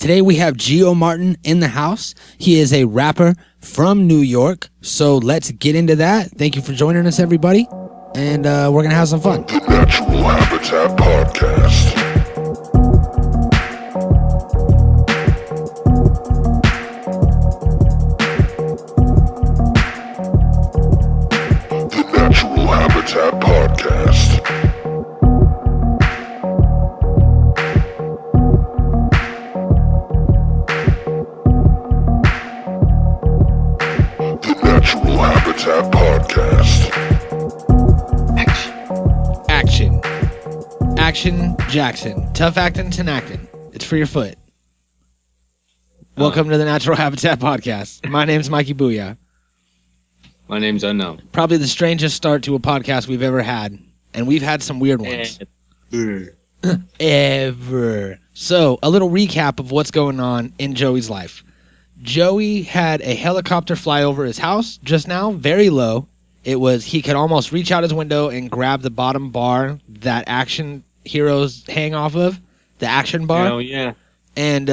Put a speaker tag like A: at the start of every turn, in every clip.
A: Today we have Gio Martin in the house. He is a rapper from New York. So let's get into that. Thank you for joining us, everybody. And we're going to have some fun.
B: The Natural Habitat Podcast. The Natural Habitat Podcast. The Natural Habitat Podcast.
A: Action Jackson. Tough acting, acting. It's for your foot. Welcome to the Natural Habitat Podcast. My name's Mikey Booyah.
C: My name's Unknown.
A: Probably the strangest start to a podcast we've ever had. And we've had some weird ones. Ever. So, a little recap of what's going on in Joey's life. Joey had a helicopter fly over his house just now, very low. It was, he could almost reach out his window and grab the bottom bar that action heroes hang off of, the action bar.
C: Oh, yeah.
A: And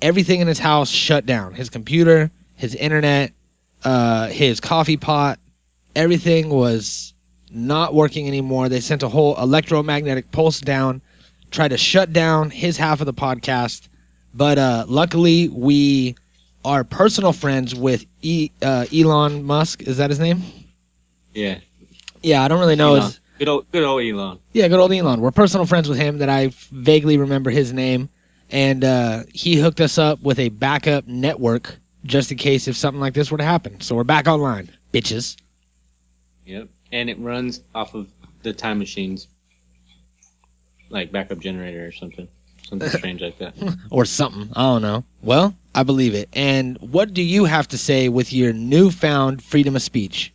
A: everything in his house shut down. His computer, his internet, his coffee pot, everything was not working anymore. They sent a whole electromagnetic pulse down, tried to shut down his half of the podcast. But luckily, we are personal friends with Elon Musk. Is that his name?
C: Yeah.
A: Yeah, I don't really know.
C: Elon. Good old Elon.
A: Yeah, good old Elon. We're personal friends with him that I vaguely remember his name. And he hooked us up with a backup network just in case if something like this were to happen. So we're back online, bitches.
C: Yep. And it runs off of the time machines. Like backup generator or something. Something strange like that.
A: Or something. I don't know. Well, I believe it. And what do you have to say with your newfound freedom of speech?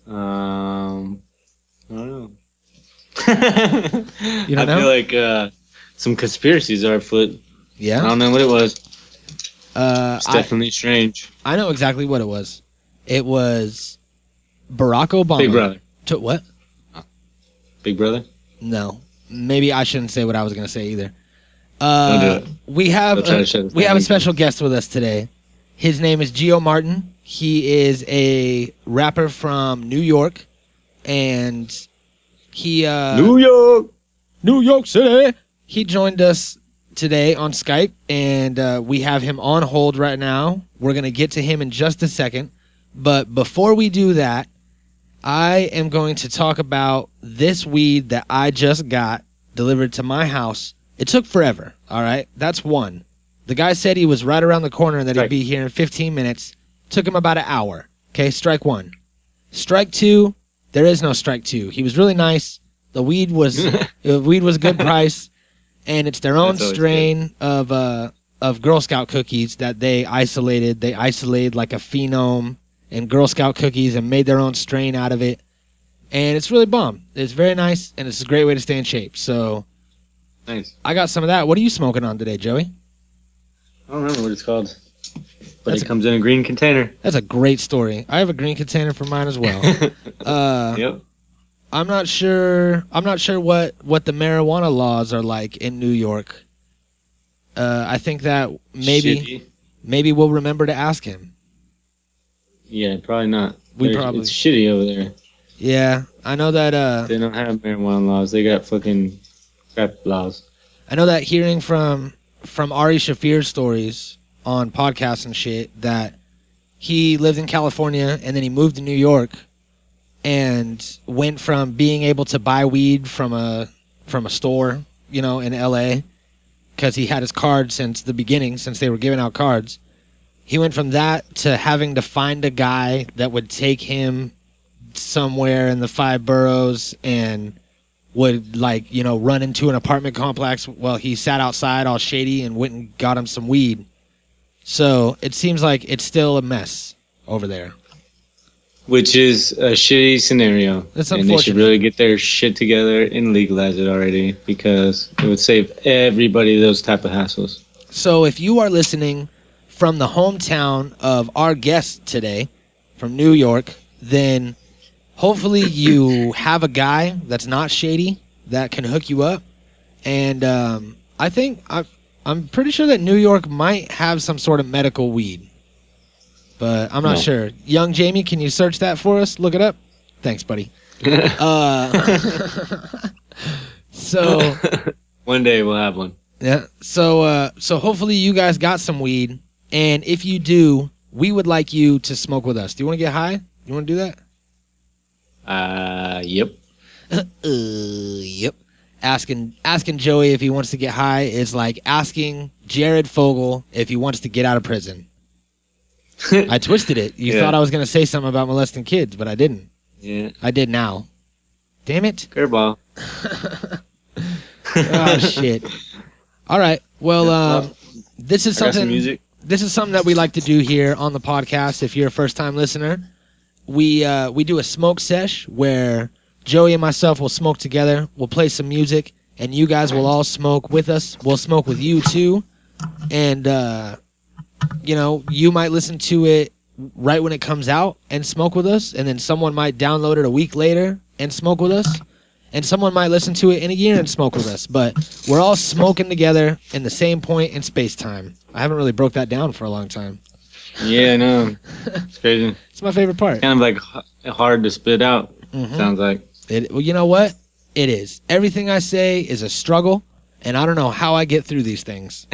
C: I don't know.
A: You don't know?
C: I feel like some conspiracies are afoot.
A: Yeah?
C: I don't know what it was. It's definitely strange.
A: I know exactly what it was. It was Barack Obama.
C: Big Brother.
A: What?
C: Big Brother?
A: No. Maybe I shouldn't say what I was going to say either.
C: Don't do it.
A: We have a special guest with us today. His name is Gio Martin. He is a rapper from New York, and he
C: New York City.
A: He joined us today on Skype, and we have him on hold right now. We're going to get to him in just a second, but before we do that, I am going to talk about this weed that I just got delivered to my house. It took forever, all right? That's one. The guy said he was right around the corner and that he'd be here in 15 minutes. Took him about an hour. Okay, strike one. Strike two, there is no strike two. He was really nice. The weed was good price, and it's their own strain of Girl Scout cookies that they isolated. They isolated like a phenome and Girl Scout cookies and made their own strain out of it. And it's really bomb. It's very nice, and it's a great way to stay in shape. So,
C: nice.
A: I got some of that. What are you smoking on today, Joey?
C: I don't remember what it's called. But it comes in a green container.
A: That's a great story. I have a green container for mine as well.
C: Yep.
A: I'm not sure what the marijuana laws are like in New York. I think that maybe we'll remember to ask him.
C: Yeah, probably not.
A: It's
C: shitty over there.
A: Yeah, I know that
C: they don't have marijuana laws. They got fucking crap laws.
A: I know that hearing from Ari Shafir's stories on podcasts and shit that he lived in California and then he moved to New York and went from being able to buy weed from a store, in LA, because he had his card since the beginning, since they were giving out cards. He went from that to having to find a guy that would take him somewhere in the 5 boroughs and would run into an apartment complex while he sat outside all shady and went and got him some weed. So it seems like it's still a mess over there.
C: Which is a shitty scenario.
A: That's
C: and they should really get their shit together and legalize it already, because it would save everybody those type of hassles.
A: So if you are listening from the hometown of our guest today, from New York, then hopefully you have a guy that's not shady that can hook you up. And I'm pretty sure that New York might have some sort of medical weed, but I'm not sure. Young Jamie, can you search that for us? Look it up. Thanks, buddy. So
C: one day we'll have one.
A: Yeah. So hopefully you guys got some weed, and if you do, we would like you to smoke with us. Do you want to get high? You want to do that?
C: Yep.
A: Yep. Asking Joey if he wants to get high is like asking Jared Fogle if he wants to get out of prison. I twisted it. You thought I was going to say something about molesting kids, but I didn't.
C: Yeah.
A: I did now. Damn it.
C: Curveball.
A: Oh, shit. All right. Well, this is something.
C: Music.
A: This is something that we like to do here on the podcast. If you're a first-time listener, we do a smoke sesh where Joey and myself will smoke together. We'll play some music, and you guys will all smoke with us. We'll smoke with you too, and you might listen to it right when it comes out and smoke with us, and then someone might download it a week later and smoke with us, and someone might listen to it in a year and smoke with us. But we're all smoking together in the same point in space-time. I haven't really broke that down for a long time.
C: Yeah, I know. It's crazy.
A: It's my favorite part.
C: Kind of like hard to spit out.
A: Mm-hmm.
C: Sounds like.
A: Well, you know what? It is. Everything I say is a struggle, and I don't know how I get through these things.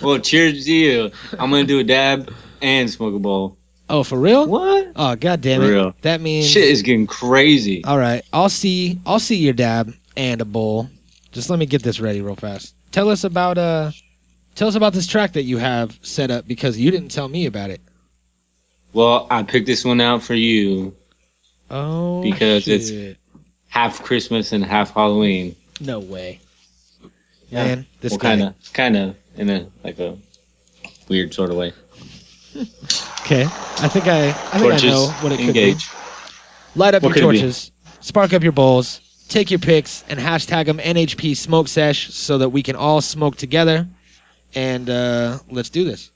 C: Well, cheers to you. I'm going to do a dab and smoke a bowl.
A: Oh, for real?
C: What?
A: Oh, god damn it.
C: For real.
A: That means...
C: Shit is getting crazy.
A: All right. I'll see your dab and a bowl. Just let me get this ready real fast. Tell us about this track that you have set up, because you didn't tell me about it.
C: Well, I picked this one out for you.
A: Oh,
C: because
A: shit.
C: It's half Christmas and half Halloween.
A: No way.
C: Yeah.
A: Man, this
C: well,
A: guy.
C: kind of in a weird sort of way.
A: Okay. I think I know what it could be. Light up
C: What
A: your
C: could it be?
A: torches, spark up your bowls, take your pics, and hashtag them NHP Smoke Sesh so that we can all smoke together. And let's do this.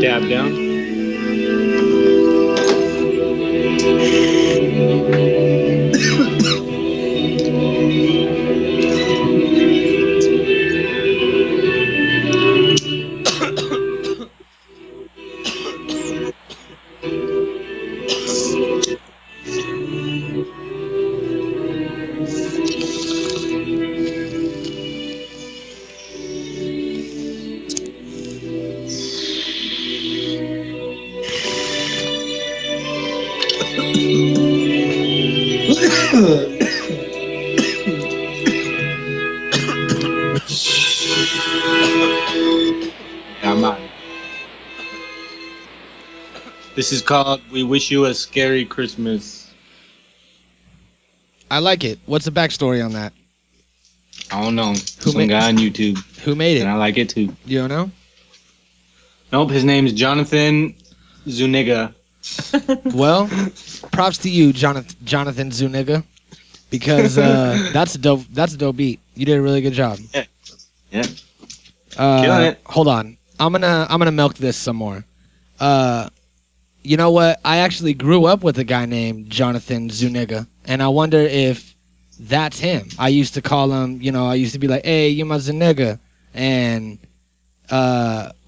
C: Dab down. I'm out. This is called We Wish You a Scary Christmas.
A: I like it. What's the backstory on that?
C: I don't know. Some
A: made-
C: guy on YouTube.
A: Who made
C: And
A: it?
C: I like it too.
A: You don't know?
C: Nope, his name is Jonathan Zuniga.
A: Well, props to you, Jonathan Zuniga, because that's a dope beat. You did a really good job.
C: Yeah. Killing it.
A: Hold on, I'm gonna milk this some more. You know what? I actually grew up with a guy named Jonathan Zuniga, and I wonder if that's him. I used to call him. I used to be like, "Hey, you my Zuniga," and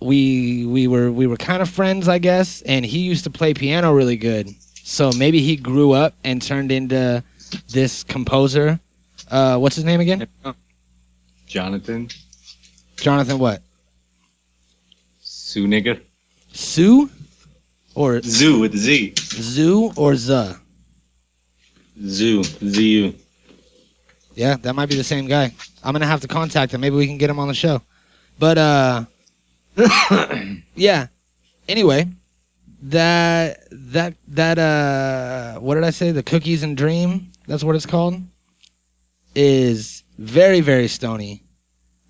A: we were kind of friends, I guess, and he used to play piano really good. So maybe he grew up and turned into this composer. What's his name again?
C: Jonathan.
A: Jonathan what?
C: Sue nigga.
A: Sue? Or
C: Zoo with Z.
A: Zoo or Z?
C: Zoo. Z-U.
A: Yeah, that might be the same guy. I'm going to have to contact him. Maybe we can get him on the show. But, yeah. Anyway, that, what did I say? The Cookies and Dream, that's what it's called, is very, very stony.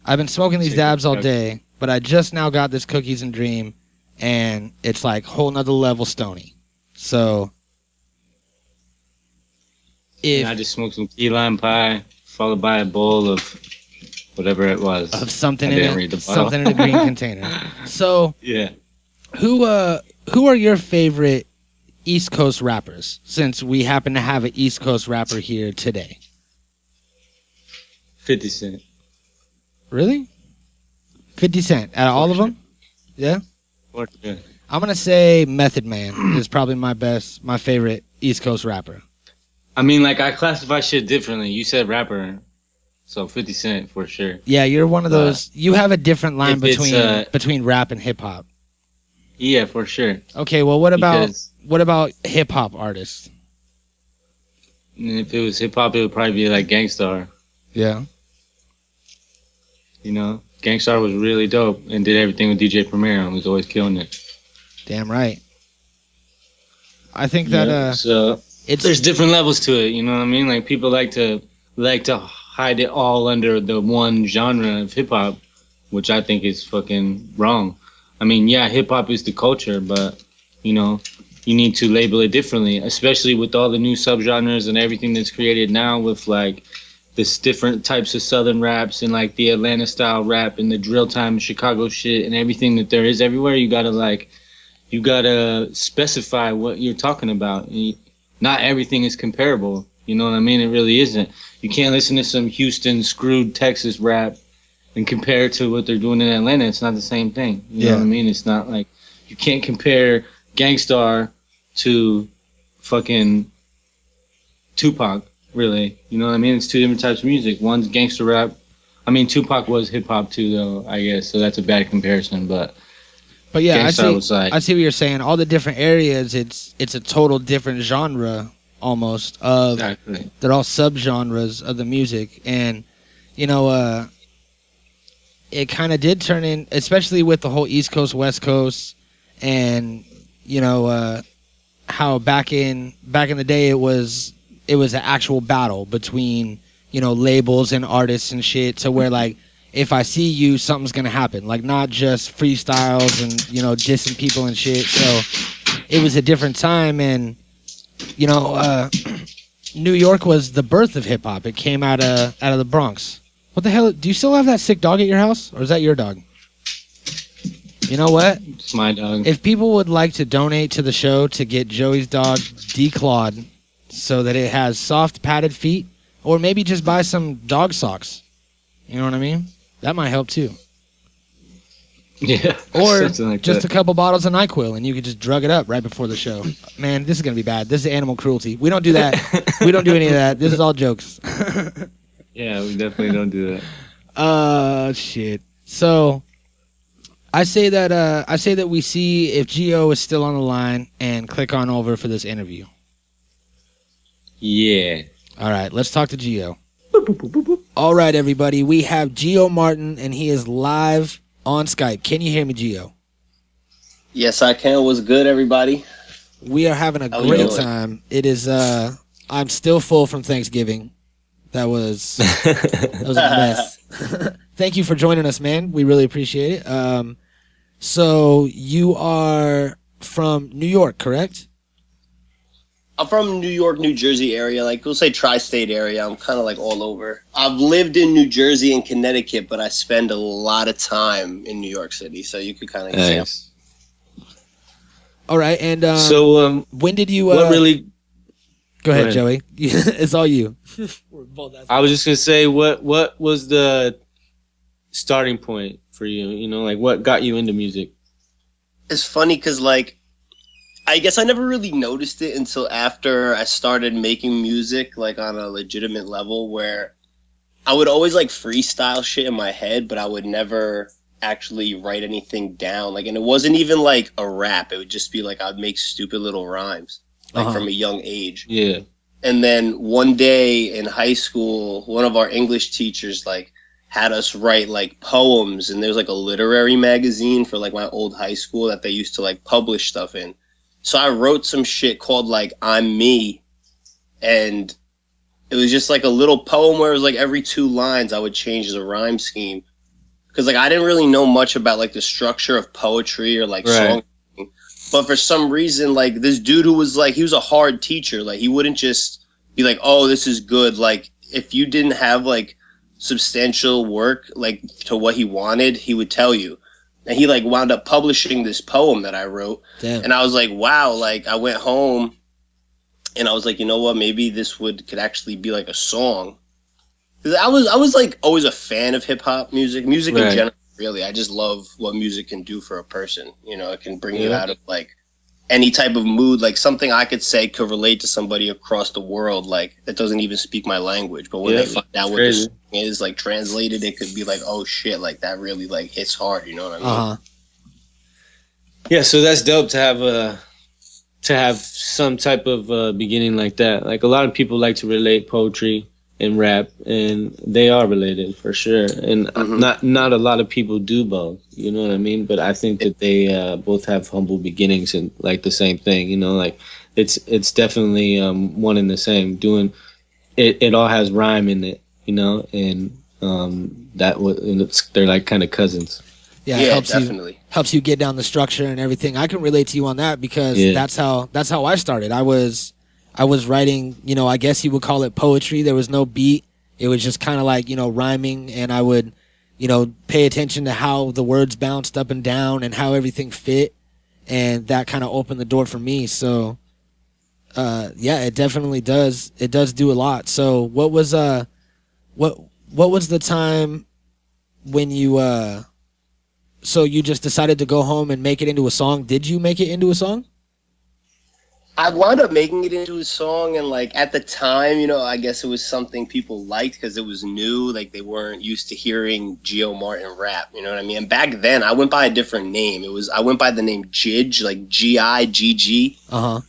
A: I've been smoking these dabs all day, but I just now got this Cookies and Dream, and it's like whole nother level stony. So,
C: I just smoked some key lime pie, followed by a bowl of whatever it was.
A: Of something something in a green container. So,
C: yeah.
A: Who are your favorite East Coast rappers? Since we happen to have an East Coast rapper here today.
C: 50 Cent.
A: Really? 50 Cent out of all of them? Yeah.
C: Yeah.
A: I'm gonna say Method Man is probably my favorite East Coast rapper.
C: I mean, like, I classify shit differently. You said rapper, so 50 Cent for sure.
A: Yeah, you're one of those. You have a different line
C: if
A: between rap and hip hop.
C: Yeah, for sure.
A: Okay, well, what about hip hop artists?
C: If it was hip hop, it would probably be like Gangstar.
A: Yeah.
C: You know, Gangstar was really dope and did everything with DJ Premier and was always killing it.
A: Damn right. I think that
C: so there's different levels to it. You know what I mean? Like people like to hide it all under the one genre of hip hop, which I think is fucking wrong. I mean, yeah, hip hop is the culture, but you know, you need to label it differently, especially with all the new subgenres and everything that's created now with like this different types of Southern raps and like the Atlanta style rap and the drill time Chicago shit and everything that there is everywhere. You gotta specify what you're talking about. Not everything is comparable. You know what I mean? It really isn't. You can't listen to some Houston screwed Texas rap and compare it to what they're doing in Atlanta. It's not the same thing. You know what I mean? It's not like you can't compare Gangstar to fucking Tupac, really. You know what I mean? It's two different types of music. One's gangster rap. I mean, Tupac was hip hop too, though, I guess. So that's a bad comparison, but
A: yeah, I see what you're saying. All the different areas, it's a total different genre almost.
C: Exactly.
A: They're all subgenres of the music, and you know, it kind of did turn in, especially with the whole East Coast, West Coast, and you know how back in the day it was an actual battle between, you know, labels and artists and shit, to where like if I see you, something's gonna happen, like not just freestyles and, you know, dissing people and shit. So it was a different time, and you know, New York was the birth of hip hop. It came out of the Bronx. What the hell? Do you still have that sick dog at your house, or is that your dog? You know what?
C: It's my dog.
A: If people would like to donate to the show to get Joey's dog declawed so that it has soft padded feet, or maybe just buy some dog socks. You know what I mean? That might help too.
C: Yeah.
A: Or
C: like
A: just
C: that.
A: a couple bottles of NyQuil and you could just drug it up right before the show. Man, this is going to be bad. This is animal cruelty. We don't do that. We don't do any of that. This is all jokes.
C: Yeah, we definitely don't do that.
A: Shit. So I say that we see if Gio is still on the line and click on over for this interview.
C: Yeah.
A: All right, let's talk to Gio. All right, everybody. We have Gio Martin, and he is live on Skype. Can you hear me, Gio?
D: Yes, I can. What's good, everybody?
A: We are having a great time. It is. I'm still full from Thanksgiving. That was a mess. Thank you for joining us, man. We really appreciate it. So you are from New York, correct?
D: I'm from New York, New Jersey area. Like, we'll say tri-state area. I'm kind of like all over. I've lived in New Jersey and Connecticut, but I spend a lot of time in New York City. So you could kind of
C: nice.
A: All right, and
C: so
A: when did you?
C: What really?
A: Go ahead, Joey. It's all you.
C: I was just gonna say, what was the starting point for you? You know, like what got you into music?
D: It's funny because, like, I guess I never really noticed it until after I started making music, like on a legitimate level, where I would always like freestyle shit in my head, but I would never actually write anything down. Like, and it wasn't even like a rap. It would just be like I'd make stupid little rhymes, like from a young age.
C: Yeah.
D: And then one day in high school, one of our English teachers like had us write like poems, and there's like a literary magazine for like my old high school that they used to like publish stuff in. So I wrote some shit called like I'm Me, and it was just like a little poem where it was like every 2 lines I would change the rhyme scheme. Because like I didn't really know much about like the structure of poetry or like song. But for some reason, like this dude who was like, he was a hard teacher. Like he wouldn't just be like, oh, this is good. Like if you didn't have like substantial work like to what he wanted, he would tell you. And he like wound up publishing this poem that I wrote. Damn. And I was like, wow. Like I went home and I was like, you know what? Maybe this could actually be like a song. Cause I was like always a fan of hip hop music in general. Really, I just love what music can do for a person. You know, it can bring you out of like any type of mood. Like something I could say could relate to somebody across the world, like that doesn't even speak my language. But when they find out what this is like translated, it could be like, oh shit, like that really like hits hard. You know what I mean?
C: Yeah, so that's dope to have some type of beginning like that. Like a lot of people like to relate poetry and rap, and they are related for sure. And not a lot of people do both. You know what I mean? But I think that they both have humble beginnings and like the same thing. You know, like it's definitely one and the same. Doing it all has rhyme in it. You know, and they're like kind of cousins.
A: Yeah, it helps you get down the structure and everything. I can relate to you on that because that's how I started. I was writing, you know, I guess you would call it poetry. There was no beat. It was just kind of like, you know, rhyming, and I would, you know, pay attention to how the words bounced up and down and how everything fit, and that kind of opened the door for me. So, yeah, it definitely does. It does do a lot. So, what was the time when you so you just decided to go home and make it into a song? Did you make it into a song?
D: I wound up making it into a song, and like at the time, you know, I guess it was something people liked because it was new. Like they weren't used to hearing Gio Martin rap, you know what I mean? And back then, I went by a different name. I went by the name Gig, like Gigg,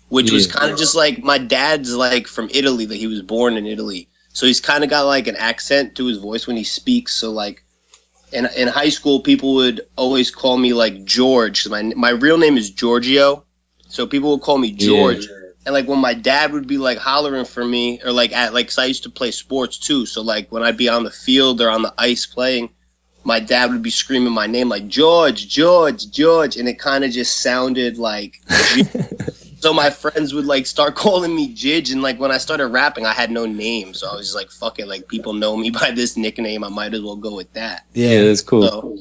D: which was kind of just like my dad's like from Italy. That he was born in Italy, so he's kind of got like an accent to his voice when he speaks. So like in high school, people would always call me like George. My real name is Giorgio. So people would call me George. Yeah. And like when my dad would be like hollering for me, or like cause I used to play sports too. So like when I'd be on the field or on the ice playing, my dad would be screaming my name like George, George, George. And it kind of just sounded like, so my friends would like start calling me Gig. And like when I started rapping, I had no name. So I was just like, fuck it. Like people know me by this nickname. I might as well go with that.
C: Yeah, that's cool.
D: So,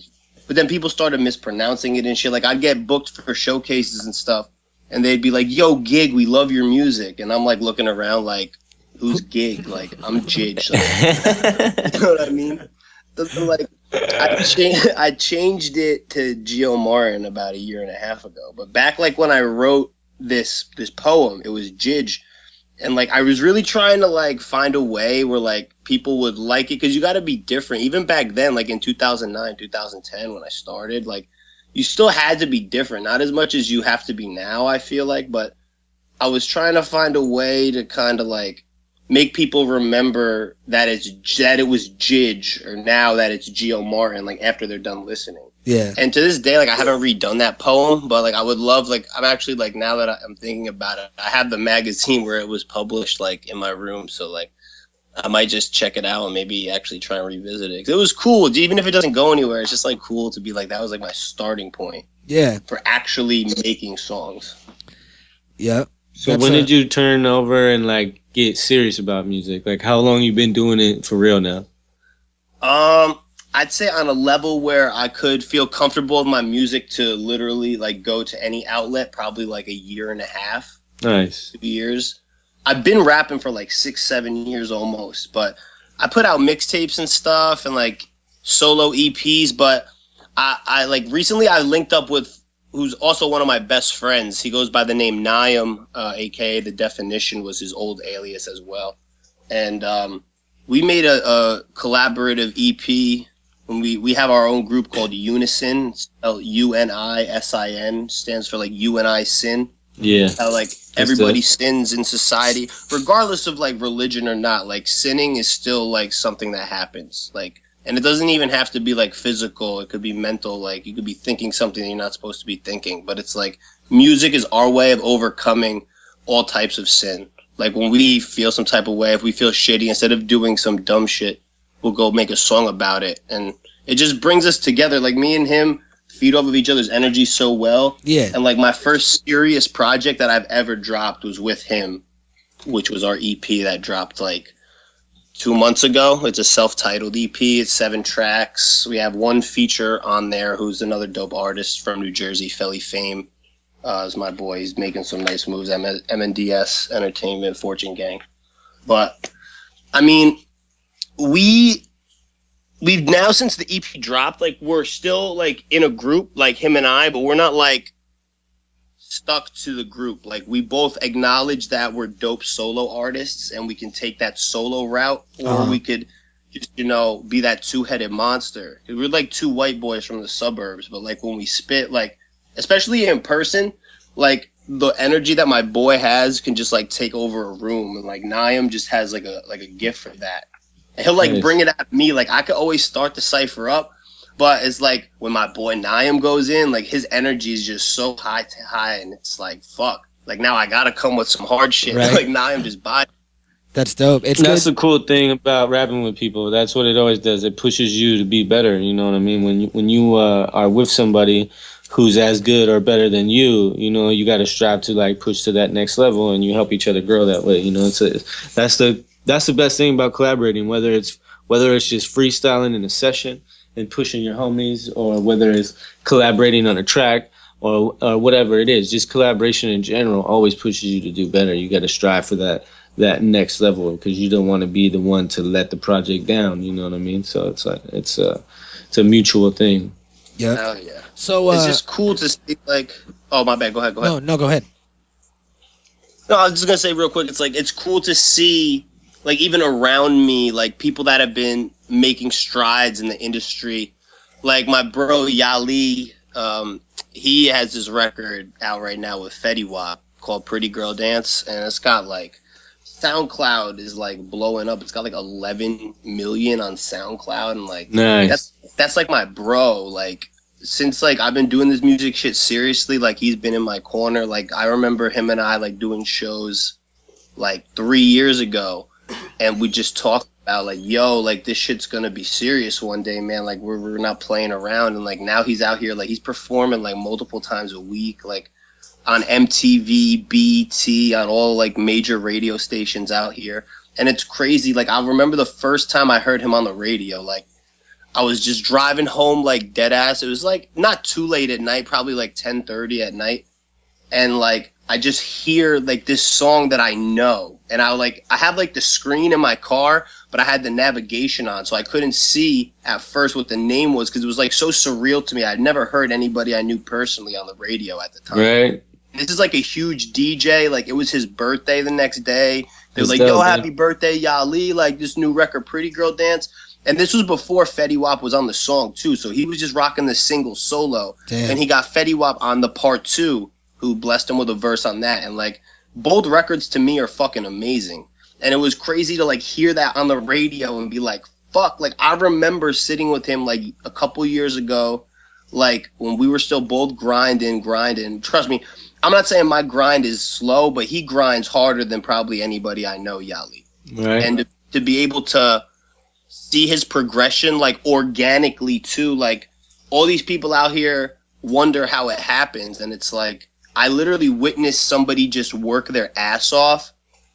D: but then people started mispronouncing it and shit. Like I'd get booked for showcases and stuff. And they'd be like, yo, Gig, we love your music. And I'm like looking around like, who's Gig? Like, I'm Gig. Like, you know what I mean? So, like, I changed it to Gio Martin about 1.5 years ago. But back like when I wrote this poem, it was Gig. And like I was really trying to like find a way where like people would like it, because you got to be different. Even back then, like in 2009, 2010 when I started, like you still had to be different, not as much as you have to be now, I feel like, but I was trying to find a way to kind of like make people remember that it was Gig, or now that it's Gio Martin, like after they're done listening.
A: Yeah.
D: And to this day, like I haven't redone that poem, but like I would love, like I'm actually like, now that I'm thinking about it, I have the magazine where it was published like in my room, so like I might just check it out and maybe actually try and revisit it. 'Cause it was cool. Even if it doesn't go anywhere, it's just like cool to be like, that was like my starting point.
A: Yeah.
D: For actually making songs.
A: Yeah.
C: So when did you turn over and like get serious about music? Like how long you been doing it for real now?
D: I'd say on a level where I could feel comfortable with my music to literally like go to any outlet, probably like 1.5 years.
C: Nice.
D: 2 years. I've been rapping for like 6-7 years almost, but I put out mixtapes and stuff and like solo EPs. But I like recently I linked up with who's also one of my best friends. He goes by the name Niam, aka The Definition was his old alias as well. And we made a collaborative EP. When we have our own group called UniSin, spelled UNISIN, stands for like UNISin.
C: Yeah.
D: How like everybody sins in society, regardless of like religion or not. Like sinning is still like something that happens. Like, and it doesn't even have to be like physical. It could be mental. Like you could be thinking something that you're not supposed to be thinking. But it's like music is our way of overcoming all types of sin. Like when we feel some type of way, if we feel shitty, instead of doing some dumb shit, we'll go make a song about it. And it just brings us together. Like me and him feed off of each other's energy so well.
A: Yeah.
D: And like my first serious project that I've ever dropped was with him, which was our EP that dropped like 2 months ago. It's a self-titled EP. It's 7 tracks. We have one feature on there who's another dope artist from New Jersey, Felly Fame. Is my boy. He's making some nice moves. MNDS Entertainment, Fortune Gang. But I mean, we've now, since the EP dropped, like we're still like in a group, like him and I, but we're not like stuck to the group. Like we both acknowledge that we're dope solo artists and we can take that solo route, or we could just, you know, be that 2-headed monster. We're like 2 white boys from the suburbs, but like when we spit, like especially in person, like the energy that my boy has can just like take over a room, and like Naim just has like a gift for that. And he'll like bring it at me. Like I could always start the cipher up, but it's like when my boy Naim goes in, like his energy is just so high, and it's like fuck. Like now I gotta come with some hard shit. Right. Like Naim just buy.
A: That's dope.
C: That's the cool thing about rapping with people. That's what it always does. It pushes you to be better. You know what I mean? When you are with somebody who's as good or better than you, you know, you got to strive to like push to that next level, and you help each other grow that way. You know, that's the best thing about collaborating. Whether it's just freestyling in a session and pushing your homies, or whether it's collaborating on a track or whatever it is, just collaboration in general always pushes you to do better. You got to strive for that next level, because you don't want to be the one to let the project down. You know what I mean? So it's like it's a mutual thing.
A: Yeah.
D: Hell yeah.
A: So
D: it's just cool to see, like, oh my bad, go ahead.
A: No, go ahead.
D: No, I was just gonna say real quick, it's like it's cool to see, like, even around me, like people that have been making strides in the industry. Like my bro Yali, he has this record out right now with Fetty Wap called Pretty Girl Dance, and it's got like SoundCloud is like blowing up. It's got like 11 million on SoundCloud, and like
C: nice.
D: That's like my bro. Like since like I've been doing this music shit seriously, like he's been in my corner. Like I remember him and I like doing shows like 3 years ago, and we just talked about like, yo, like this shit's gonna be serious one day, man. Like we're not playing around. And like now he's out here, like he's performing like multiple times a week, like on MTV, BT, on all like major radio stations out here. And it's crazy. Like I remember the first time I heard him on the radio, like I was just driving home like dead ass. It was like not too late at night, probably like 10:30 at night. And like I just hear like this song that I know. And I have like the screen in my car, but I had the navigation on, so I couldn't see at first what the name was, because it was like so surreal to me. I'd never heard anybody I knew personally on the radio at the time.
C: Right.
D: This is like a huge DJ. Like it was his birthday the next day. They were like,
C: dope,
D: yo,
C: man.
D: happy birthday, Yali. Like this new record, Pretty Girl Dance. And this was before Fetty Wap was on the song too. So he was just rocking the single solo.
A: Damn.
D: And he got Fetty Wap on the part 2, who blessed him with a verse on that. And like both records to me are fucking amazing. And it was crazy to like hear that on the radio and be like, fuck. Like I remember sitting with him like a couple years ago, like when we were still both grinding. Trust me, I'm not saying my grind is slow, but he grinds harder than probably anybody I know, Yali.
C: Right.
D: And to be able to see his progression like organically too, like all these people out here wonder how it happens, and it's like I literally witnessed somebody just work their ass off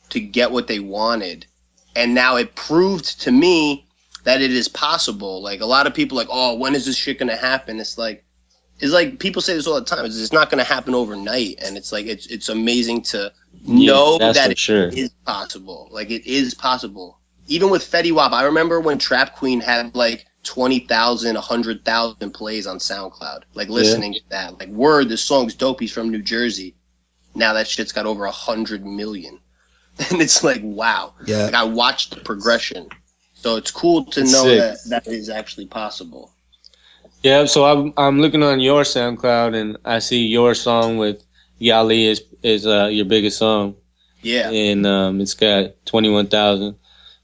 D: to get what they wanted, and now it proved to me that it is possible. Like a lot of people like, oh, when is this shit gonna happen? It's like people say this all the time. It's not gonna happen overnight, and it's like it's amazing to know that it is possible. Like it is possible. Even with Fetty Wap, I remember when Trap Queen had like 20,000, 100,000 plays on SoundCloud. Like listening to that, like word, this song's dope. He's from New Jersey. Now that shit's got over 100 million, and it's like wow.
A: Yeah.
D: Like I watched the progression. So it's cool to
C: That's
D: know
C: sick.
D: that is actually possible.
C: Yeah, so I'm looking on your SoundCloud and I see your song with Yali is your biggest song,
D: Yeah.
C: and it's got 21,000.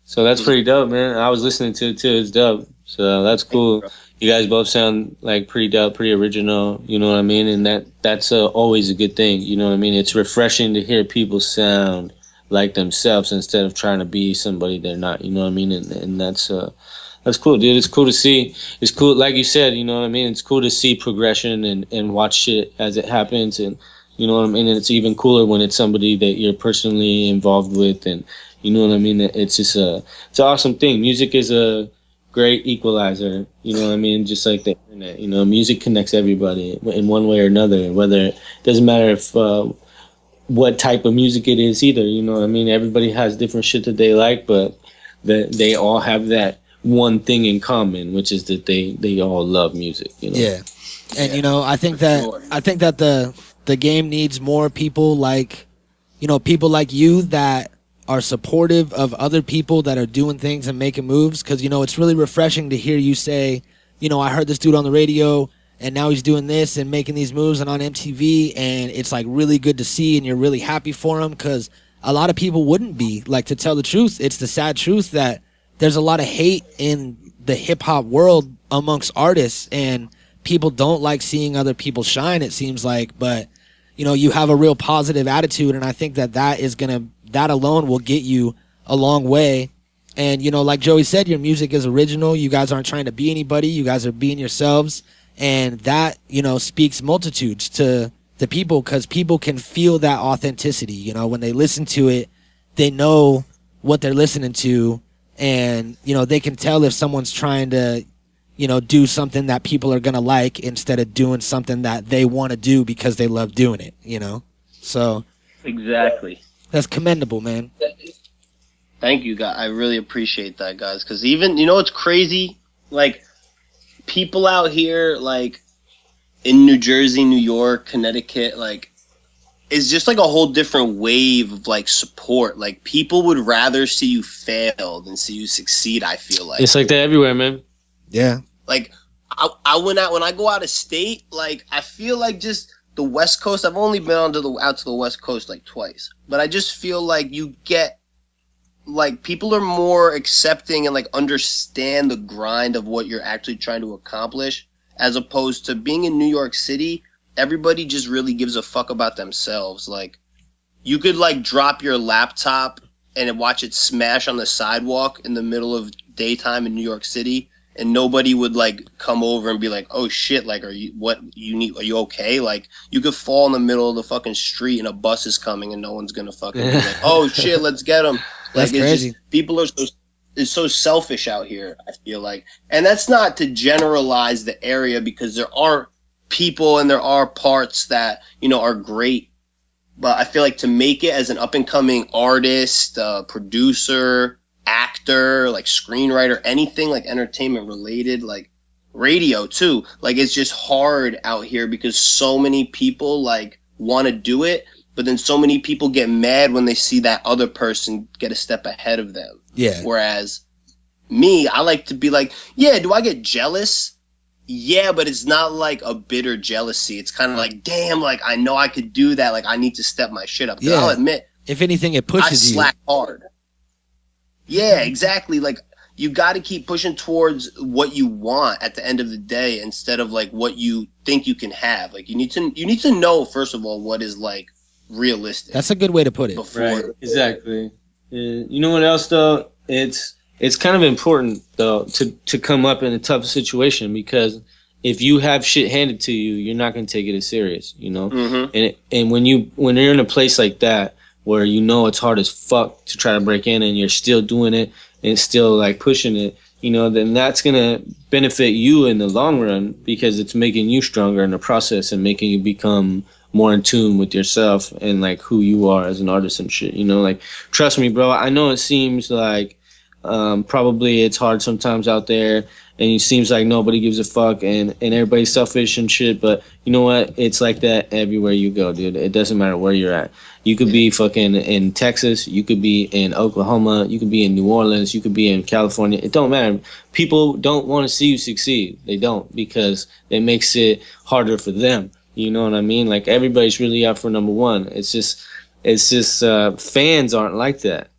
C: So that's pretty dope, man. I was listening to it too. It's dope. So that's cool. You guys both sound like pretty dope, pretty original. You know what I mean? And that's always a good thing. You know what I mean? It's refreshing to hear people sound like themselves instead of trying to be somebody they're not. You know what I mean? And that's cool, dude. It's cool to see. It's cool, like you said. You know what I mean? It's cool to see progression and watch shit as it happens. And you know what I mean? And it's even cooler when it's somebody that you're personally involved with. And you know what I mean? It's just it's an awesome thing. Music is a great equalizer. You know what I mean? Just like the internet. You know, music connects everybody in one way or another. Whether it doesn't matter if what type of music it is either. You know what I mean? Everybody has different shit that they like, but they all have that one thing in common, which is that they all love music. You know?
A: Yeah, and you know, I think that the game needs more people like, you know, people like you that are supportive of other people that are doing things and making moves. Because you know, it's really refreshing to hear you say, you know, I heard this dude on the radio and now he's doing this and making these moves and on MTV, and it's like really good to see, and you're really happy for him, because a lot of people wouldn't be. Like, to tell the truth, it's the sad truth that there's a lot of hate in the hip-hop world amongst artists, and people don't like seeing other people shine, it seems like. But you know, you have a real positive attitude, and I think that alone will get you a long way. And you know, like Joey said, your music is original. You guys aren't trying to be anybody. You guys are being yourselves. And that, you know, speaks multitudes to the people, because people can feel that authenticity. You know, when they listen to it, they know what they're listening to, and, you know, they can tell if someone's trying to, you know, do something that people are going to like instead of doing something that they want to do because they love doing it, you know? So.
D: Exactly.
A: That's commendable, man.
D: Thank you, guys. I really appreciate that, guys. Because even, you know, it's crazy. Like, people out here, like, in New Jersey, New York, Connecticut, like, it's just like a whole different wave of, like, support. Like, people would rather see you fail than see you succeed, I feel like.
C: It's like that everywhere, man.
A: Yeah.
D: Like, I went out, when I go out of state, like, I feel like just the West Coast, I've only been out to the West Coast, like, twice. But I just feel like you get, like, people are more accepting and, like, understand the grind of what you're actually trying to accomplish, as opposed to being in New York City. Everybody just really gives a fuck about themselves. Like, you could, like, drop your laptop and watch it smash on the sidewalk in the middle of daytime in New York City, and nobody would, like, come over and be like, oh shit, like, are you okay? Like, you could fall in the middle of the fucking street and a bus is coming and no one's gonna fucking be like, oh shit, let's get him.
A: That's
D: like,
A: crazy.
D: People are so selfish out here, I feel like. And that's not to generalize the area, because there are people and there are parts that, you know, are great. But I feel like to make it as an up-and-coming artist, producer, actor, like screenwriter, anything like entertainment related, like radio too, like, it's just hard out here because so many people, like, want to do it. But then so many people get mad when they see that other person get a step ahead of them.
A: Yeah.
D: Whereas me, I like to be like, yeah, do I get jealous? Yeah, but it's not like a bitter jealousy. It's kind of like, damn, like, I know I could do that. Like, I need to step my shit up.
A: Yeah.
D: I'll admit,
A: if anything, it pushes you.
D: I slack hard. Yeah, exactly. Like, you got to keep pushing towards what you want at the end of the day, instead of, like, what you think you can have. Like, you need to know, first of all, what is, like, realistic.
A: That's a good way to put it.
C: Right, exactly. You know what else, though? It's kind of important, though, to come up in a tough situation, because if you have shit handed to you, you're not going to take it as serious, you know? Mm-hmm. And when you're in a place like that, where you know it's hard as fuck to try to break in, and you're still doing it and still, like, pushing it, you know, then that's going to benefit you in the long run, because it's making you stronger in the process and making you become more in tune with yourself and, like, who you are as an artist and shit, you know? Like, trust me, bro, I know it seems like probably it's hard sometimes out there, and it seems like nobody gives a fuck, and everybody's selfish and shit. But you know what? It's like that everywhere you go, dude. It doesn't matter where you're at. You could be fucking in Texas, you could be in Oklahoma, you could be in New Orleans, you could be in California. It don't matter. People don't want to see you succeed. They don't, because it makes it harder for them. You know what I mean? Like, everybody's really out for number one. It's just fans aren't like that.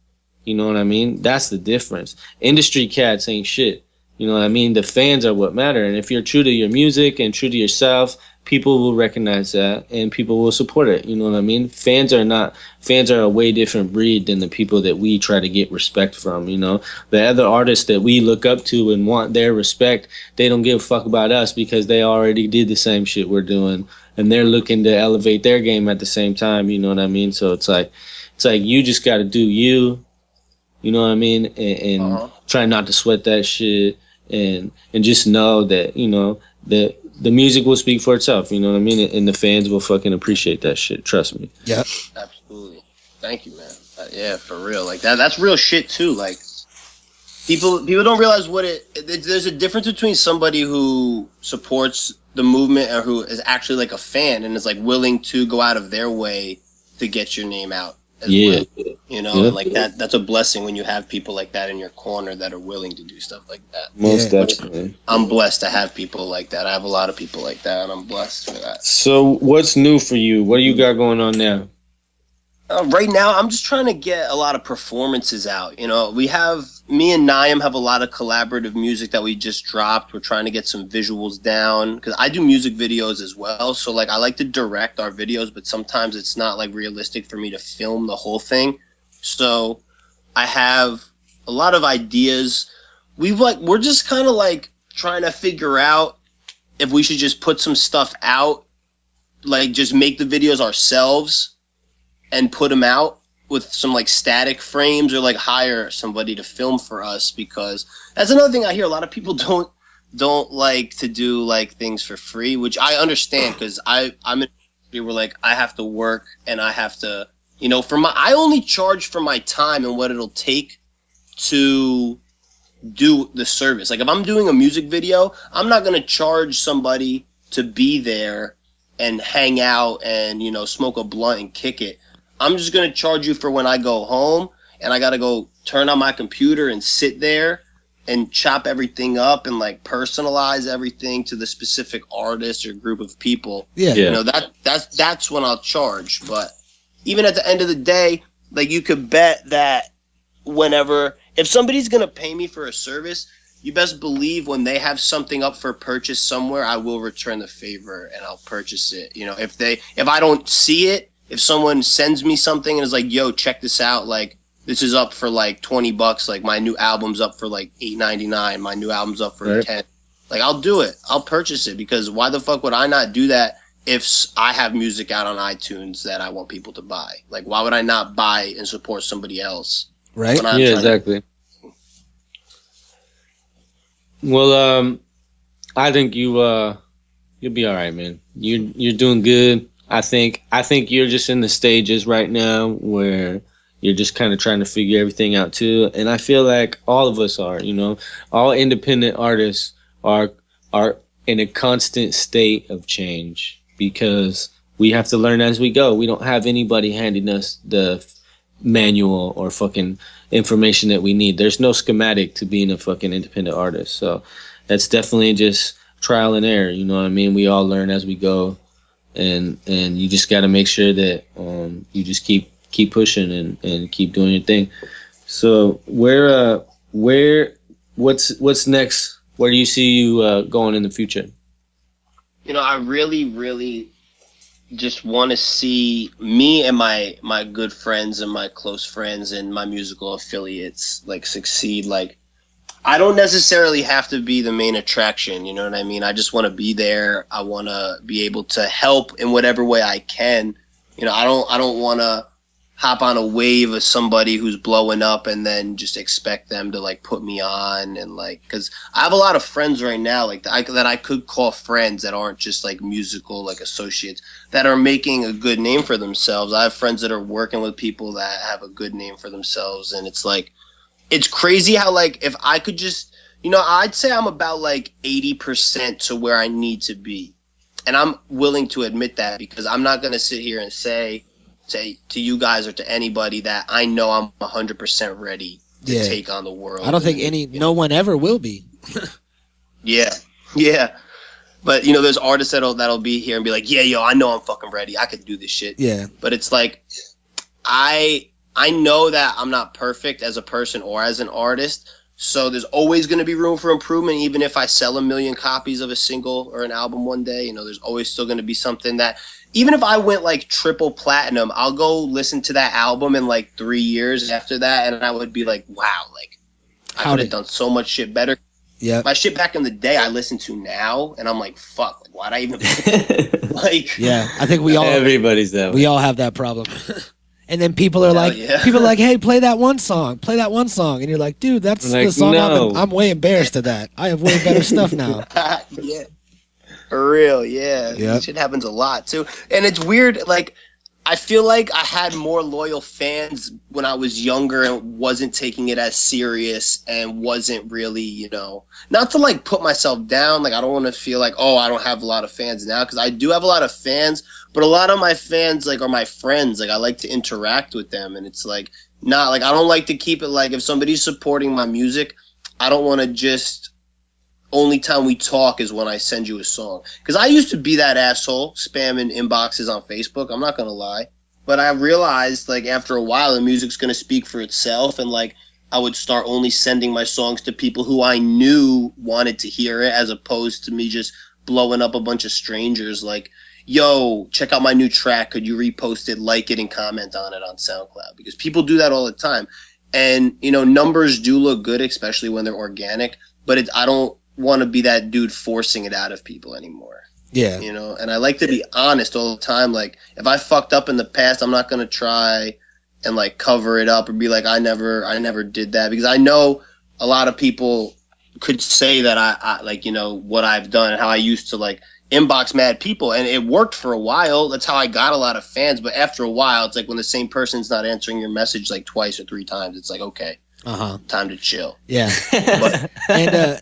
C: You know what I mean? That's the difference. Industry cats ain't shit. You know what I mean? The fans are what matter. And if you're true to your music and true to yourself, people will recognize that and people will support it. You know what I mean? Fans are a way different breed than the people that we try to get respect from. You know, the other artists that we look up to and want their respect, they don't give a fuck about us because they already did the same shit we're doing, and they're looking to elevate their game at the same time. You know what I mean? So it's like you just got to do you. You know what I mean? And try not to sweat that shit, and just know that, you know, that the music will speak for itself. You know what I mean? And the fans will fucking appreciate that shit. Trust me.
A: Yeah.
D: Absolutely. Thank you, man. Yeah, for real. Like that's real shit too. Like, people don't realize there's a difference between somebody who supports the movement or who is actually like a fan and is like willing to go out of their way to get your name out. Well, you know, and like that's a blessing when you have people like that in your corner that are willing to do stuff like that.
C: Most definitely.
D: I'm blessed to have people like that. I have a lot of people like that, and I'm blessed for that.
C: So what's new for you? What do you got going on now?
D: Right now, I'm just trying to get a lot of performances out. You know, me and Naim have a lot of collaborative music that we just dropped. We're trying to get some visuals down because I do music videos as well. So, like, I like to direct our videos, but sometimes it's not, like, realistic for me to film the whole thing. So I have a lot of ideas. We're just kind of, like, trying to figure out if we should just put some stuff out, like, just make the videos ourselves and put them out with some like static frames, or like hire somebody to film for us, because that's another thing I hear. A lot of people don't like to do like things for free, which I understand, because I'm in where like I have to work and I have to, you know, I only charge for my time and what it'll take to do the service. Like if I'm doing a music video, I'm not going to charge somebody to be there and hang out and, you know, smoke a blunt and kick it. I'm just going to charge you for when I go home and I got to go turn on my computer and sit there and chop everything up and like personalize everything to the specific artist or group of people. Yeah. You know, that's when I'll charge. But even at the end of the day, like you could bet that if somebody's going to pay me for a service, you best believe when they have something up for purchase somewhere, I will return the favor and I'll purchase it. You know, if I don't see it, if someone sends me something and is like, yo, check this out, like, this is up for like $20, like my new album's up for like $8.99, my new album's up for $10. Like, I'll do it. I'll purchase it, because why the fuck would I not do that if I have music out on iTunes that I want people to buy? Like, why would I not buy and support somebody else?
A: Right?
C: Yeah, exactly. Well, I think you'll be all right, man. You're doing good. I think you're just in the stages right now where you're just kind of trying to figure everything out too. And I feel like all of us are, you know, all independent artists are in a constant state of change, because we have to learn as we go. We don't have anybody handing us the manual or fucking information that we need. There's no schematic to being a fucking independent artist. So that's definitely just trial and error. You know what I mean? We all learn as we go. And you just got to make sure that you just keep pushing and keep doing your thing. So what's next? Where do you see you going in the future?
D: You know, I really, really just want to see me and my good friends and my close friends and my musical affiliates like succeed. Like, I don't necessarily have to be the main attraction, you know what I mean? I just want to be there. I want to be able to help in whatever way I can. You know, I don't want to hop on a wave of somebody who's blowing up and then just expect them to like put me on, and like, because I have a lot of friends right now like that I could call friends that aren't just like musical like associates that are making a good name for themselves. I have friends that are working with people that have a good name for themselves, and it's like, it's crazy how, like, if I could just I'd say I'm about like 80% to where I need to be. And I'm willing to admit that because I'm not going to sit here and say to you guys or to anybody that I know I'm 100% ready to take on the world.
A: I don't think no one ever will be.
D: Yeah. But, there's artists that'll be here and be like, yeah, yo, I know I'm fucking ready. I could do this shit.
A: Yeah.
D: But it's like, I know that I'm not perfect as a person or as an artist. So there's always going to be room for improvement. Even if I sell 1 million copies of a single or an album one day, there's always still going to be something that, even if I went like triple platinum, I'll go listen to that album in like 3 years after that. And I would be like, wow, like I could have done so much shit better.
A: Yeah.
D: My shit back in the day, I listen to now, and I'm like, fuck, like, why'd I even like?
A: Yeah, I think
C: everybody's that way.
A: We all have that problem. And then people are like, hey, play that one song, and you're like, dude, that's the song.
C: No.
A: I'm way embarrassed of that. I have way better stuff now.
D: Yeah, for real, yeah. Yep. Shit happens a lot too, and it's weird. Like, I feel like I had more loyal fans when I was younger and wasn't taking it as serious and wasn't really, not to like put myself down. Like, I don't want to feel like, oh, I don't have a lot of fans now, because I do have a lot of fans, but a lot of my fans like are my friends. Like, I like to interact with them, and it's like not like I don't like to keep it like if somebody's supporting my music, I don't want to just only time we talk is when I send you a song. Because I used to be that asshole spamming inboxes on Facebook. I'm not going to lie. But I realized, like, after a while, the music's going to speak for itself. And, like, I would start only sending my songs to people who I knew wanted to hear it, as opposed to me just blowing up a bunch of strangers. Like, yo, check out my new track. Could you repost it, like it, and comment on it on SoundCloud? Because people do that all the time. And, numbers do look good, especially when they're organic. But I don't want to be that dude forcing it out of people anymore.
A: Yeah.
D: And I like to be honest all the time. Like, if I fucked up in the past, I'm not going to try and like cover it up or be like, I never did that, because I know a lot of people could say that I like, what I've done and how I used to like inbox mad people, and it worked for a while. That's how I got a lot of fans. But after a while, it's like when the same person's not answering your message like twice or 3 times, it's like, okay, time to chill.
A: Yeah.
D: But,
A: and,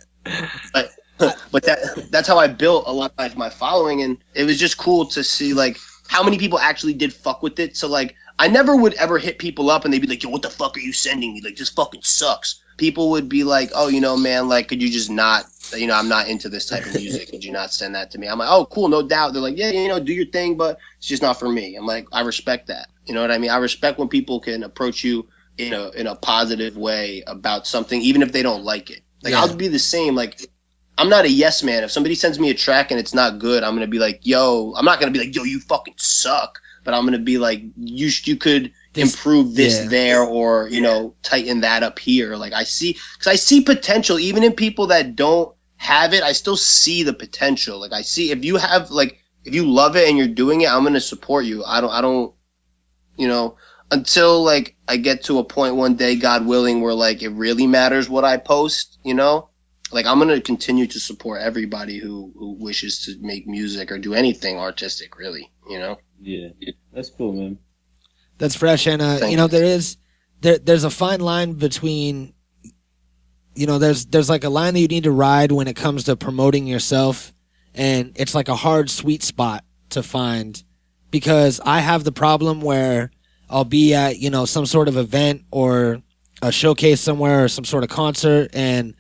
D: but that's how I built a lot of my following, and it was just cool to see like how many people actually did fuck with it. So like I never would ever hit people up and they'd be like, yo, what the fuck are you sending me? Like, this fucking sucks. People would be like, oh, man, like, could you just not, I'm not into this type of music. Could you not send that to me? I'm like, oh, cool, no doubt. They're like, yeah, do your thing, but it's just not for me. I'm like, I respect that. You know what I mean? I respect when people can approach you in a positive way about something, even if they don't like it. Like, I'll be the same. Like, I'm not a yes man. If somebody sends me a track and it's not good, I'm going to be like, yo, I'm not going to be like, yo, you fucking suck. But I'm going to be like, you could improve this there, or, tighten that up here. Like, because I see potential even in people that don't have it. I still see the potential. Like, I see if you have, like, if you love it and you're doing it, I'm going to support you. I don't, until like I get to a point one day, God willing, where like it really matters what I post, like I'm going to continue to support everybody who wishes to make music or do anything artistic, really,
C: Yeah, that's cool, man.
A: That's fresh. And, there's a fine line between, there's like a line that you need to ride when it comes to promoting yourself. And it's like a hard, sweet spot to find, because I have the problem where I'll be at, some sort of event or a showcase somewhere or some sort of concert, and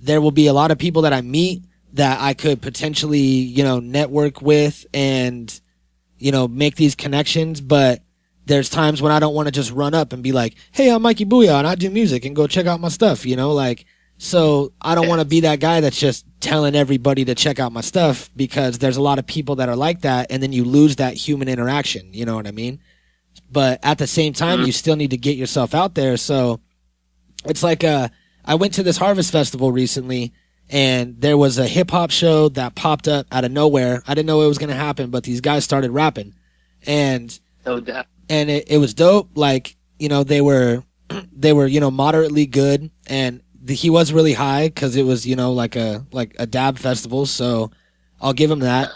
A: there will be a lot of people that I meet that I could potentially, network with and, make these connections. But there's times when I don't want to just run up and be like, hey, I'm Mikey Booyah and I do music, and go check out my stuff, so I don't want to be that guy that's just telling everybody to check out my stuff, because there's a lot of people that are like that, and then you lose that human interaction, you know what I mean? But at the same time, you still need to get yourself out there. So it's like I went to this Harvest Festival recently, and there was a hip-hop show that popped up out of nowhere. I didn't know it was going to happen, but these guys started rapping. And
D: no doubt.
A: And it was dope. Like, they were moderately good, and he was really high because it was, like a dab festival. So I'll give him that.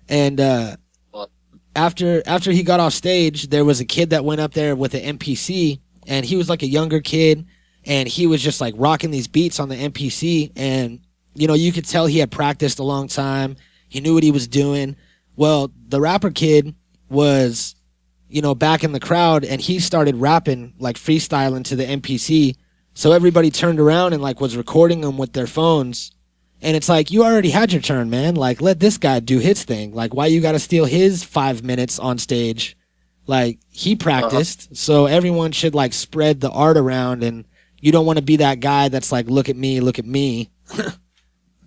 A: And after he got off stage, there was a kid that went up there with an MPC, and he was like a younger kid, and he was just like rocking these beats on the MPC, and you know, you could tell he had practiced a long time. He knew what he was doing. Well, the rapper kid was, you know, back in the crowd, and he started rapping, like freestyling to the MPC. So everybody turned around and like was recording them with their phones. And it's like, you already had your turn, man. Like, let this guy do his thing. Like, why you got to steal his 5 minutes on stage? Like, he practiced. So everyone should like spread the art around, and you don't want to be that guy that's like, look at me, look at me.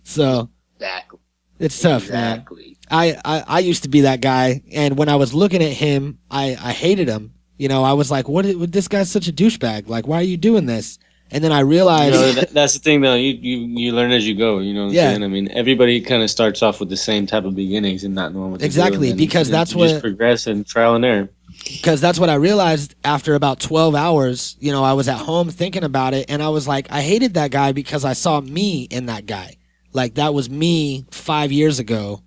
A: So
D: Exactly.
A: it's tough, man. I used to be that guy, and when I was looking at him, I hated him. You know, I was like, what? This guy's such a douchebag. Like, why are you doing this? And then I realized,
C: you know, that's the thing, though. You learn as you go. You know what I'm saying? I mean, everybody kind of starts off with the same type of beginnings and not knowing what to do, and
A: because that's
C: you
A: what
C: just progress and trial and error.
A: Because that's what I realized after about 12 hours. You know, I was at home thinking about it, and I was like, I hated that guy because I saw me in that guy. Like, that was me 5 years ago.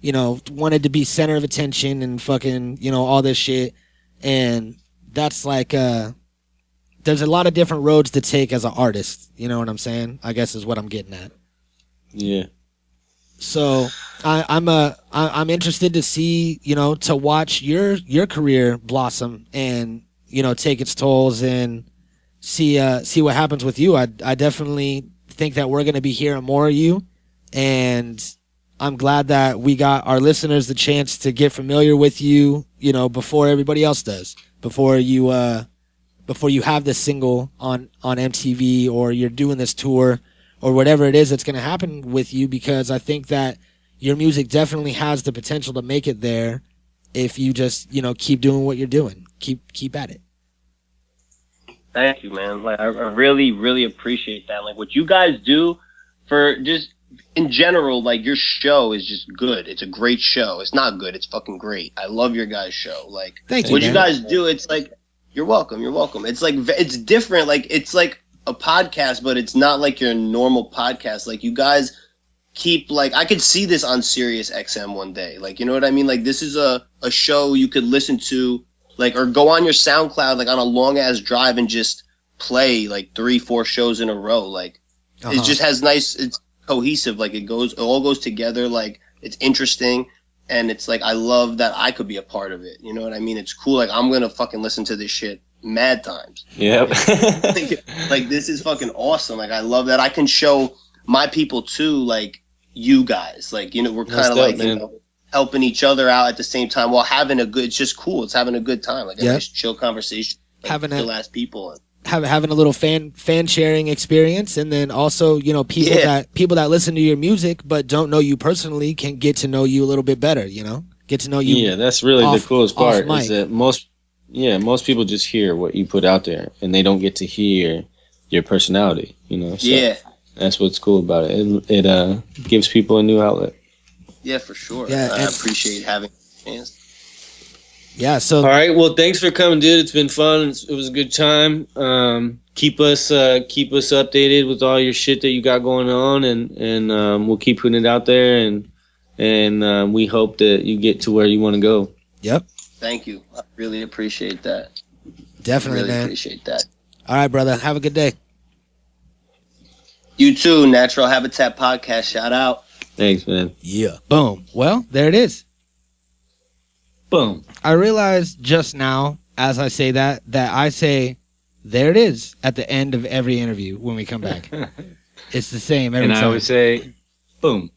A: You know, wanted to be center of attention and fucking, you know, all this shit. And that's like, there's a lot of different roads to take as an artist. You know what I'm saying? I guess is what I'm getting at.
C: Yeah.
A: So I'm interested to see, you know, to watch your career blossom and, you know, take its tolls and see what happens with you. I definitely think that we're going to be hearing more of you, and I'm glad that we got our listeners the chance to get familiar with you, you know, before everybody else does, before you have this single on MTV, or you're doing this tour, or whatever it is that's going to happen with you, because I think that your music definitely has the potential to make it there if you just, you know, keep doing what you're doing. Keep at it.
D: Thank you, man. Like, I really, really appreciate that. Like, what you guys do for just in general, like, your show is just good. It's a great show. It's not good. It's fucking great. I love your guys' show. Like,
A: thank you,
D: what
A: man.
D: you guys do, it's like, you're welcome. You're welcome. It's like, it's different. Like, it's like a podcast, but it's not like your normal podcast. Like, you guys keep, like, I could see this on Sirius XM one day. Like, you know what I mean? Like, this is a show you could listen to, like, or go on your SoundCloud, like, on a long-ass drive and just play, like, 3-4 shows in a row. Like, it just has nice, it's cohesive. Like, it all goes together. Like, it's interesting. And it's like, I love that I could be a part of it. You know what I mean? It's cool. Like, I'm going to fucking listen to this shit mad times.
C: Yep.
D: Like, this is fucking awesome. Like, I love that I can show my people too, like, you guys. Like, you know, we're kind of like, you know, helping each other out at the same time while having a good, it's just cool. It's having a good time. Like, a nice chill conversation. Like, having chill ass people.
A: Having a little fan sharing experience, and then also, you know, people that listen to your music but don't know you personally can get to know you a little bit better, you know? Get to know you.
C: Yeah, that's really the coolest part is that most people just hear what you put out there, and they don't get to hear your personality, you know? So that's what's cool about it. It gives people a new outlet.
D: Yeah, for sure.
A: Yeah,
D: I appreciate having a chance.
A: Yeah, so...
C: All right, well, thanks for coming, dude. It's been fun. It was a good time. Keep us updated with all your shit that you got going on, and we'll keep putting it out there, and we hope that you get to where you want to go.
A: Yep.
D: Thank you. I really appreciate that.
A: Definitely,
D: really
A: man.
D: Appreciate that.
A: All right, brother. Have a good day.
D: You too. Natural Habitat Podcast. Shout out.
C: Thanks, man.
A: Yeah. Boom. Well, there it is.
C: Boom.
A: I realized just now, as I say that I say, there it is at the end of every interview when we come back. It's the same every time.
C: And I would say, boom.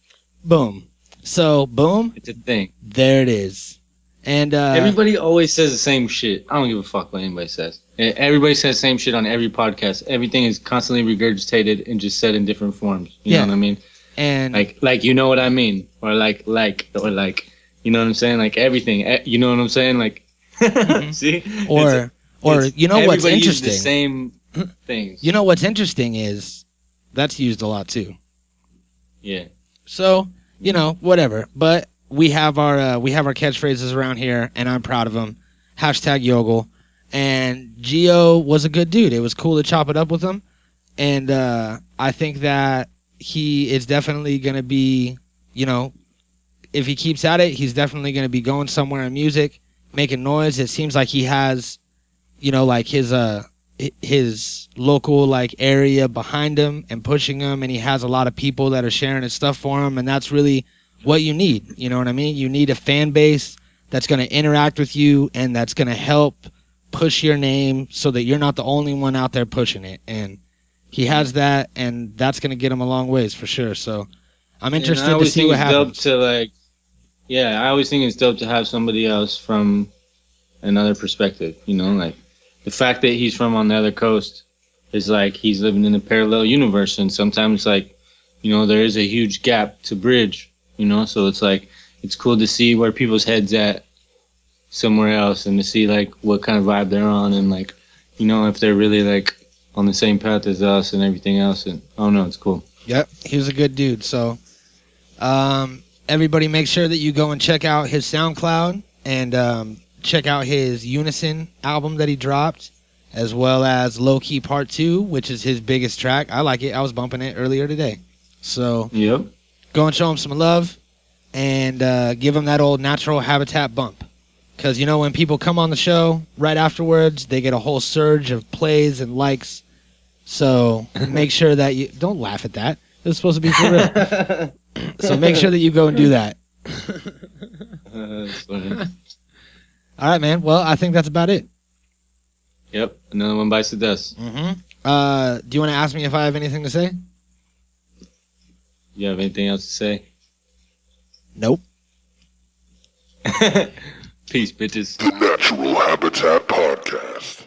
A: Boom. So, boom.
C: It's a thing.
A: There it is. And
C: everybody always says the same shit. I don't give a fuck what anybody says. Everybody says the same shit on every podcast. Everything is constantly regurgitated and just said in different forms. You know what I mean? And like you know what I mean, or like you know what I'm saying, like everything. You know what I'm saying, like see,
A: or you know what's interesting?
C: The same things.
A: You know what's interesting is that's used a lot too.
C: Yeah.
A: So you know whatever, but we have our catchphrases around here, and I'm proud of them. #Yogle. And Gio was a good dude. It was cool to chop it up with him, and I think that he is definitely going to be, you know, if he keeps at it, he's definitely going to be going somewhere in music, making noise. It seems like he has, you know, like his his local like area behind him and pushing him, and he has a lot of people that are sharing his stuff for him, and that's really what you need. You know what I mean? You need a fan base that's going to interact with you and that's going to help push your name so that you're not the only one out there pushing it. And he has that, and that's going to get him a long ways for sure. So I'm interested to see what happens.
C: I always think it's dope to have somebody else from another perspective, you know, like the fact that he's from on the other coast is like he's living in a parallel universe, and sometimes like, you know, there is a huge gap to bridge, you know, so it's like it's cool to see where people's heads at somewhere else and to see like what kind of vibe they're on, and like, you know, if they're really like on the same path as us and everything else. And I don't know, it's cool.
A: Yep, he was a good dude. So everybody make sure that you go and check out his SoundCloud and check out his UniSin album that he dropped, as well as Low Key Part 2, which is his biggest track. I like it. I was bumping it earlier today. So
C: yep,
A: go and show him some love and give him that old Natural Habitat bump. Because, you know, when people come on the show right afterwards, they get a whole surge of plays and likes. So make sure that you... Don't laugh at that. It was supposed to be for real. So make sure that you go and do that.
C: That's funny.
A: All right, man. Well, I think that's about it.
C: Yep, another one bites the dust.
A: Mm-hmm. Do you want to ask me if I have anything to say?
C: You have anything else to say?
A: Nope.
C: Peace, bitches.
B: The Natural Habitat Podcast.